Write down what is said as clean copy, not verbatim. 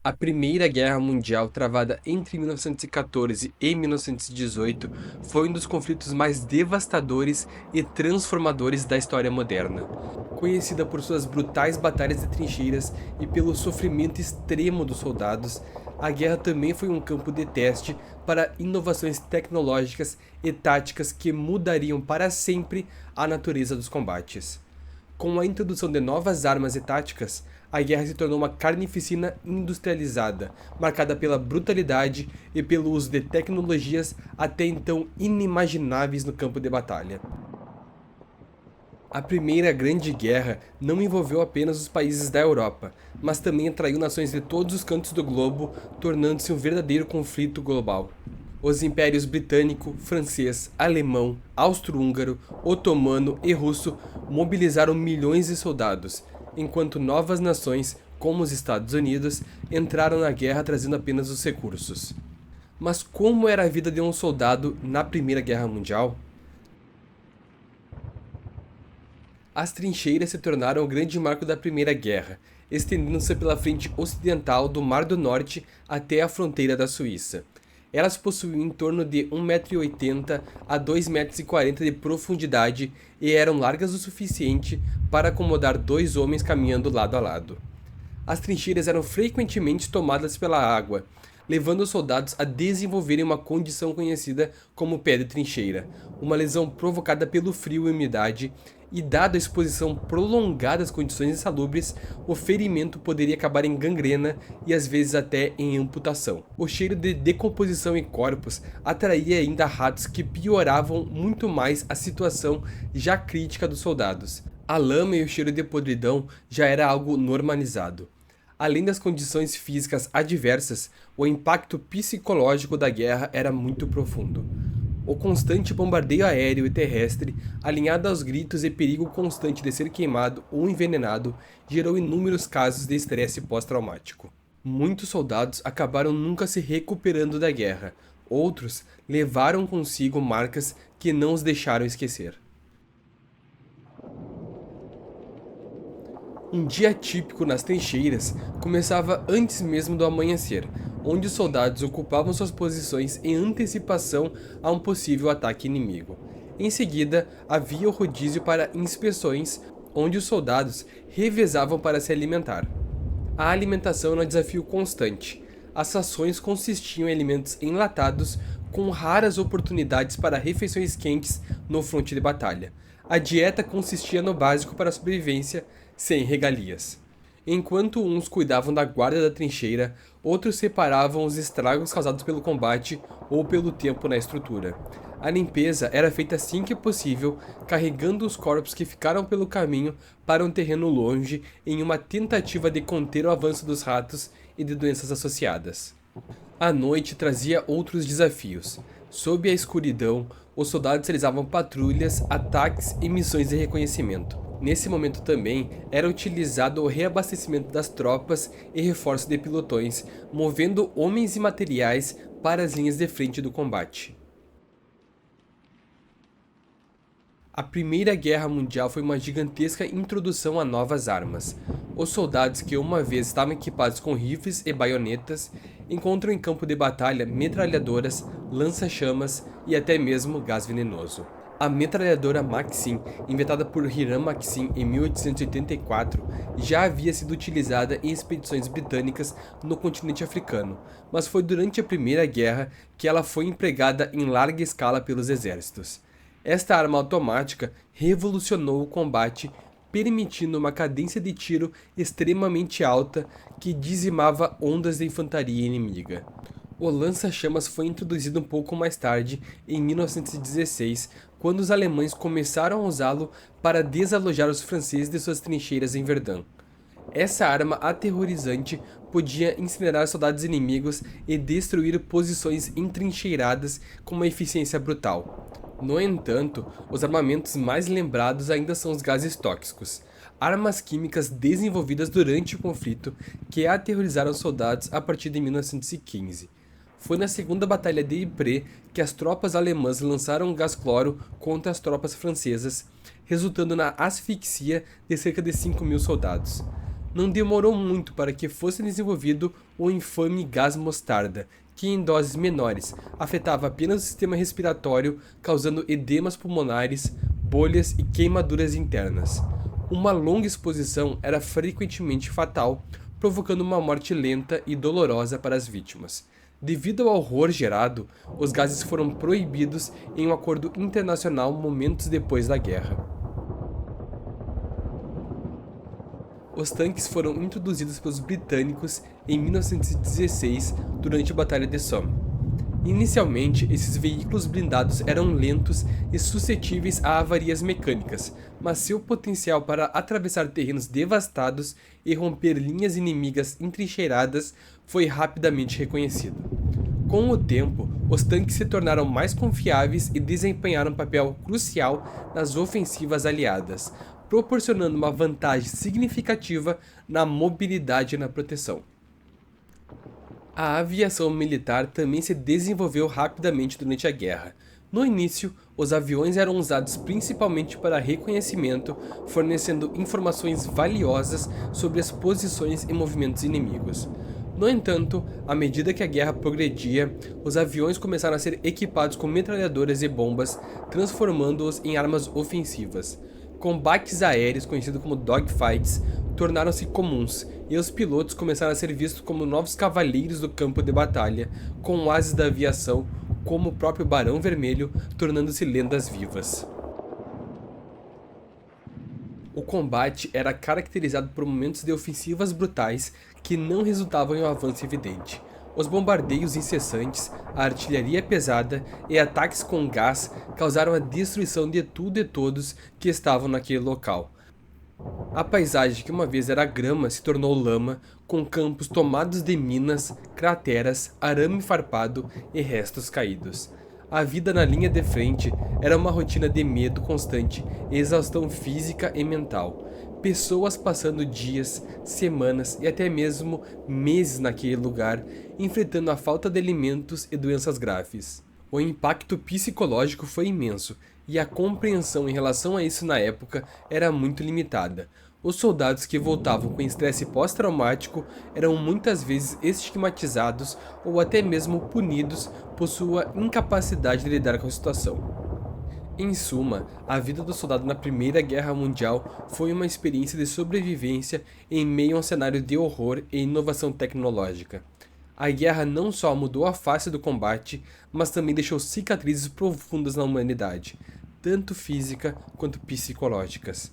A Primeira Guerra Mundial, travada entre 1914 e 1918, foi um dos conflitos mais devastadores e transformadores da história moderna. Conhecida por suas brutais batalhas de trincheiras e pelo sofrimento extremo dos soldados, a guerra também foi um campo de teste para inovações tecnológicas e táticas que mudariam para sempre a natureza dos combates. Com a introdução de novas armas e táticas, a guerra se tornou uma carnificina industrializada, marcada pela brutalidade e pelo uso de tecnologias até então inimagináveis no campo de batalha. A Primeira Grande Guerra não envolveu apenas os países da Europa, mas também atraiu nações de todos os cantos do globo, tornando-se um verdadeiro conflito global. Os impérios britânico, francês, alemão, austro-húngaro, otomano e russo mobilizaram milhões de soldados, enquanto novas nações, como os Estados Unidos, entraram na guerra trazendo apenas os recursos. Mas como era a vida de um soldado na Primeira Guerra Mundial? As trincheiras se tornaram o grande marco da Primeira Guerra, estendendo-se pela frente ocidental do Mar do Norte até a fronteira da Suíça. Elas possuíam em torno de 1,80 m a 2,40 m de profundidade e eram largas o suficiente para acomodar dois homens caminhando lado a lado. As trincheiras eram frequentemente tomadas pela água, levando os soldados a desenvolverem uma condição conhecida como pé de trincheira, uma lesão provocada pelo frio e umidade, e dada a exposição prolongada às condições insalubres, o ferimento poderia acabar em gangrena e às vezes até em amputação. O cheiro de decomposição em corpos atraía ainda ratos que pioravam muito mais a situação já crítica dos soldados. A lama e o cheiro de podridão já era algo normalizado. Além das condições físicas adversas, o impacto psicológico da guerra era muito profundo. O constante bombardeio aéreo e terrestre, alinhado aos gritos e perigo constante de ser queimado ou envenenado, gerou inúmeros casos de estresse pós-traumático. Muitos soldados acabaram nunca se recuperando da guerra, outros levaram consigo marcas que não os deixaram esquecer. Um dia típico nas trincheiras começava antes mesmo do amanhecer, onde os soldados ocupavam suas posições em antecipação a um possível ataque inimigo. Em seguida, havia o rodízio para inspeções, onde os soldados revezavam para se alimentar. A alimentação era um desafio constante. As rações consistiam em alimentos enlatados, com raras oportunidades para refeições quentes no fronte de batalha. A dieta consistia no básico para a sobrevivência, sem regalias. Enquanto uns cuidavam da guarda da trincheira, outros reparavam os estragos causados pelo combate ou pelo tempo na estrutura. A limpeza era feita assim que possível, carregando os corpos que ficaram pelo caminho para um terreno longe, em uma tentativa de conter o avanço dos ratos e de doenças associadas. A noite trazia outros desafios. Sob a escuridão, os soldados realizavam patrulhas, ataques e missões de reconhecimento. Nesse momento também era utilizado o reabastecimento das tropas e reforço de pelotões, movendo homens e materiais para as linhas de frente do combate. A Primeira Guerra Mundial foi uma gigantesca introdução a novas armas. Os soldados que uma vez estavam equipados com rifles e baionetas encontram em campo de batalha metralhadoras, lança-chamas e até mesmo gás venenoso. A metralhadora Maxim, inventada por Hiram Maxim em 1884, já havia sido utilizada em expedições britânicas no continente africano, mas foi durante a Primeira Guerra que ela foi empregada em larga escala pelos exércitos. Esta arma automática revolucionou o combate, permitindo uma cadência de tiro extremamente alta que dizimava ondas de infantaria inimiga. O lança-chamas foi introduzido um pouco mais tarde, em 1916, quando os alemães começaram a usá-lo para desalojar os franceses de suas trincheiras em Verdun. Essa arma aterrorizante podia incinerar soldados inimigos e destruir posições entrincheiradas com uma eficiência brutal. No entanto, os armamentos mais lembrados ainda são os gases tóxicos, armas químicas desenvolvidas durante o conflito que aterrorizaram soldados a partir de 1915. Foi na Segunda Batalha de Ypres que as tropas alemãs lançaram gás cloro contra as tropas francesas, resultando na asfixia de cerca de 5.000 soldados. Não demorou muito para que fosse desenvolvido o infame gás mostarda, que em doses menores afetava apenas o sistema respiratório, causando edemas pulmonares, bolhas e queimaduras internas. Uma longa exposição era frequentemente fatal, provocando uma morte lenta e dolorosa para as vítimas. Devido ao horror gerado, os gases foram proibidos em um acordo internacional momentos depois da guerra. Os tanques foram introduzidos pelos britânicos em 1916 durante a Batalha de Somme. Inicialmente, esses veículos blindados eram lentos e suscetíveis a avarias mecânicas, mas seu potencial para atravessar terrenos devastados e romper linhas inimigas entrincheiradas foi rapidamente reconhecido. Com o tempo, os tanques se tornaram mais confiáveis e desempenharam um papel crucial nas ofensivas aliadas, proporcionando uma vantagem significativa na mobilidade e na proteção. A aviação militar também se desenvolveu rapidamente durante a guerra. No início, os aviões eram usados principalmente para reconhecimento, fornecendo informações valiosas sobre as posições e movimentos inimigos. No entanto, à medida que a guerra progredia, os aviões começaram a ser equipados com metralhadoras e bombas, transformando-os em armas ofensivas. Combates aéreos, conhecidos como dogfights, tornaram-se comuns, e os pilotos começaram a ser vistos como novos cavaleiros do campo de batalha, com ases da aviação, como o próprio Barão Vermelho, tornando-se lendas vivas. O combate era caracterizado por momentos de ofensivas brutais que não resultavam em um avanço evidente. Os bombardeios incessantes, a artilharia pesada e ataques com gás causaram a destruição de tudo e todos que estavam naquele local. A paisagem que uma vez era grama se tornou lama, com campos tomados de minas, crateras, arame farpado e restos caídos. A vida na linha de frente era uma rotina de medo constante e exaustão física e mental. Pessoas passando dias, semanas e até mesmo meses naquele lugar, enfrentando a falta de alimentos e doenças graves. O impacto psicológico foi imenso, e a compreensão em relação a isso na época era muito limitada. Os soldados que voltavam com estresse pós-traumático eram muitas vezes estigmatizados ou até mesmo punidos por sua incapacidade de lidar com a situação. Em suma, a vida do soldado na Primeira Guerra Mundial foi uma experiência de sobrevivência em meio a um cenário de horror e inovação tecnológica. A guerra não só mudou a face do combate, mas também deixou cicatrizes profundas na humanidade, tanto física quanto psicológicas.